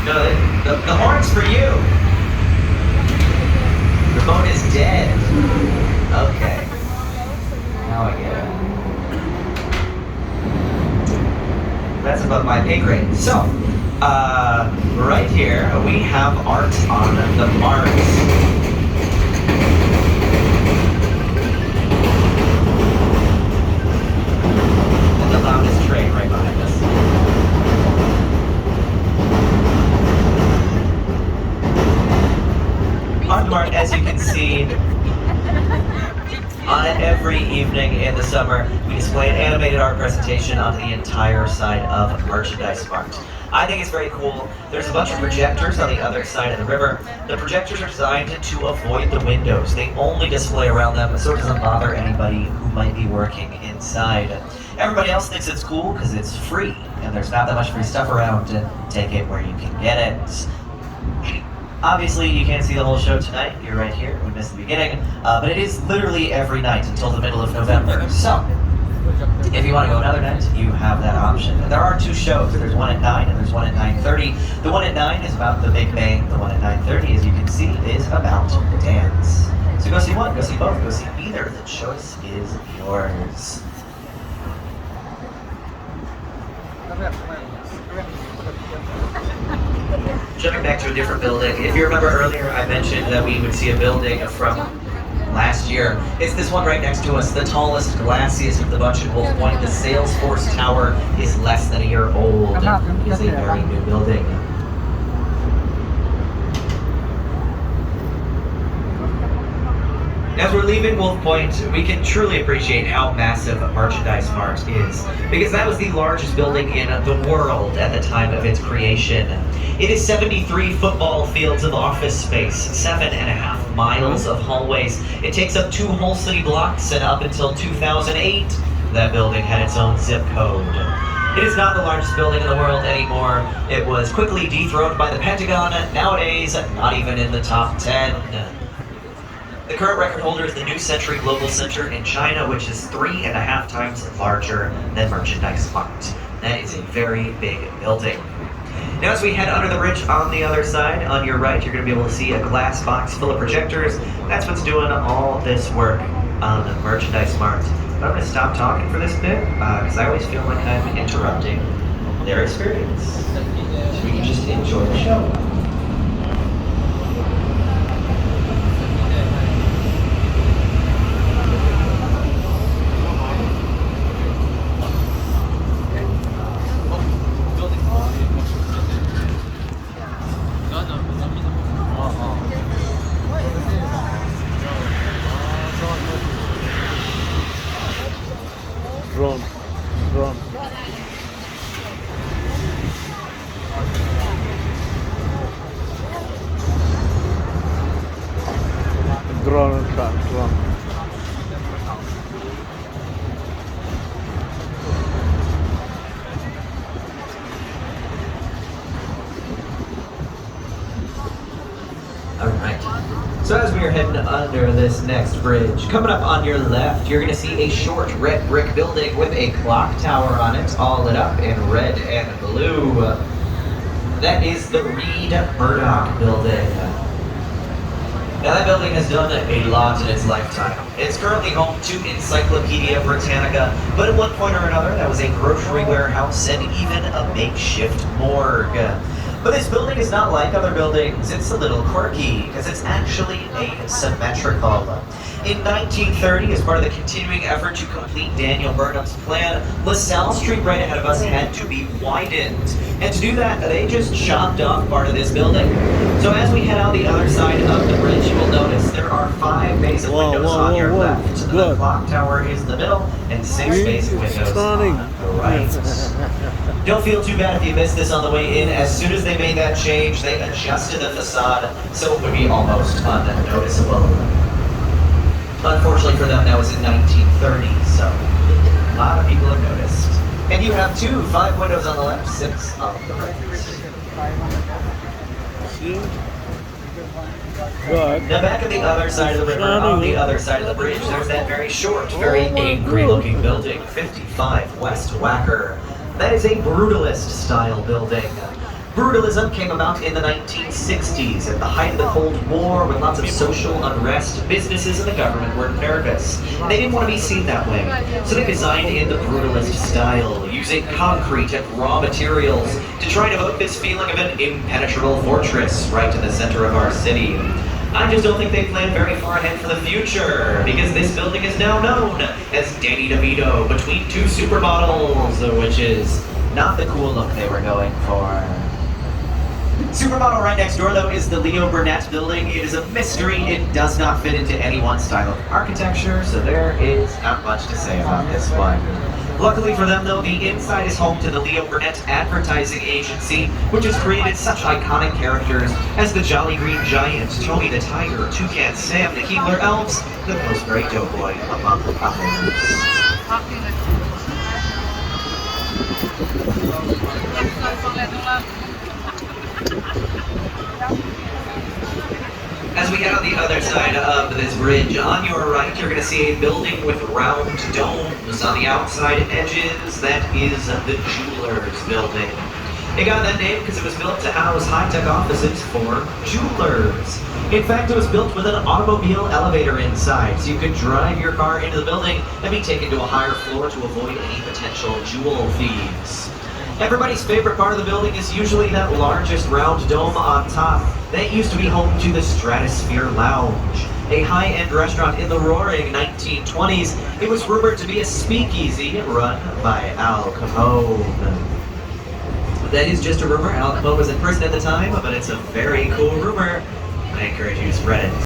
No, the horn's for you. The phone is dead. Okay. Now I get it. That's above my pay grade. So, right here we have art on the Mars. And the loudest train right behind us. On the Mars, as you can see, every evening in the summer, we display an animated art presentation on the entire side of Merchandise Mart. I think it's very cool. There's a bunch of projectors on the other side of the river. The projectors are designed to avoid the windows. They only display around them so it doesn't bother anybody who might be working inside. Everybody else thinks it's cool because it's free, and there's not that much free stuff around to take it where you can get it. Obviously, you can't see the whole show tonight. You're right here. We missed the beginning. But it is literally every night until the middle of November. So, if you want to go another night, you have that option. There are two shows. There's one at 9 and there's one at 9:30. The one at 9 is about the Big Bang. The one at 9:30, as you can see, is about dance. So go see one, go see both, go see either. The choice is yours. Jumping back to a different building, if you remember earlier I mentioned that we would see a building from last year. It's this one right next to us, the tallest, glassiest of the bunch at Wolf Point. The Salesforce Tower is less than a year old. It's a very new building. As we're leaving Wolf Point, we can truly appreciate how massive Merchandise Mart is, because that was the largest building in the world at the time of its creation. It is 73 football fields of office space, 7.5 miles of hallways. It takes up 2 whole city blocks, and up until 2008, that building had its own zip code. It is not the largest building in the world anymore. It was quickly dethroned by the Pentagon, nowadays not even in the top 10. The current record holder is the New Century Global Center in China, which is 3.5 times larger than Merchandise Mart. That is a very big building. Now as we head under the bridge on the other side, on your right, you're going to be able to see a glass box full of projectors. That's what's doing all this work on the Merchandise Mart. But I'm going to stop talking for this bit, because I always feel like I'm interrupting their experience. So we can just enjoy the show. Drone. Drone truck, drone. All right. So as we are heading under this next bridge, coming up on your left, you're going to see a short red brick building with a clock tower on it, all lit up in red and blue. That is the Reed Murdoch building. Now that building has done a lot in its lifetime. It's currently home to Encyclopedia Britannica, but at one point or another that was a grocery warehouse and even a makeshift morgue. But this building is not like other buildings. It's a little quirky because it's actually asymmetrical. In 1930, as part of the continuing effort to complete Daniel Burnham's plan, LaSalle Street right ahead of us had to be widened. And to do that, they just chopped off part of this building. So as we head out the other side of the bridge, you will notice there are 5 bays of windows on your left. The clock tower is in the middle, and 6 bays of windows on the right. Don't feel too bad if you missed this on the way in. As soon as they made that change, they adjusted the facade so it would be almost unnoticeable. Unfortunately for them, that was in 1930, so a lot of people have noticed. And you have 5 windows on the left, 6 on the right. Now back at the other side of the river, on the other side of the bridge, there's that very short, very angry-looking building, 55 West Wacker. That is a brutalist-style building. Brutalism came about in the 1960s at the height of the Cold War with lots of social unrest. Businesses and the government were nervous. And they didn't want to be seen that way. So they designed in the brutalist style, using concrete and raw materials to try to evoke this feeling of an impenetrable fortress right in the center of our city. I just don't think they planned very far ahead for the future, because this building is now known as Danny DeVito between two supermodels, which is not the cool look they were going for. Supermodel right next door, though, is the Leo Burnett building. It is a mystery. It does not fit into any one style of architecture, so there is not much to say about this one. Luckily for them, though, the inside is home to the Leo Burnett Advertising Agency, which has created such iconic characters as the Jolly Green Giant, Tony the Tiger, Toucan Sam, the Keebler Elves, the Pillsbury Doughboy, among others. As we get on the other side of this bridge, on your right, you're going to see a building with round domes on the outside edges. That is the Jewelers Building. It got that name because it was built to house high-tech offices for jewelers. In fact, it was built with an automobile elevator inside, so you could drive your car into the building and be taken to a higher floor to avoid any potential jewel thieves. Everybody's favorite part of the building is usually that largest round dome on top. That used to be home to the Stratosphere Lounge, a high-end restaurant in the roaring 1920s. It was rumored to be a speakeasy run by Al Capone. That is just a rumor. Al Capone was in prison at the time, but it's a very cool rumor. I encourage you to spread it.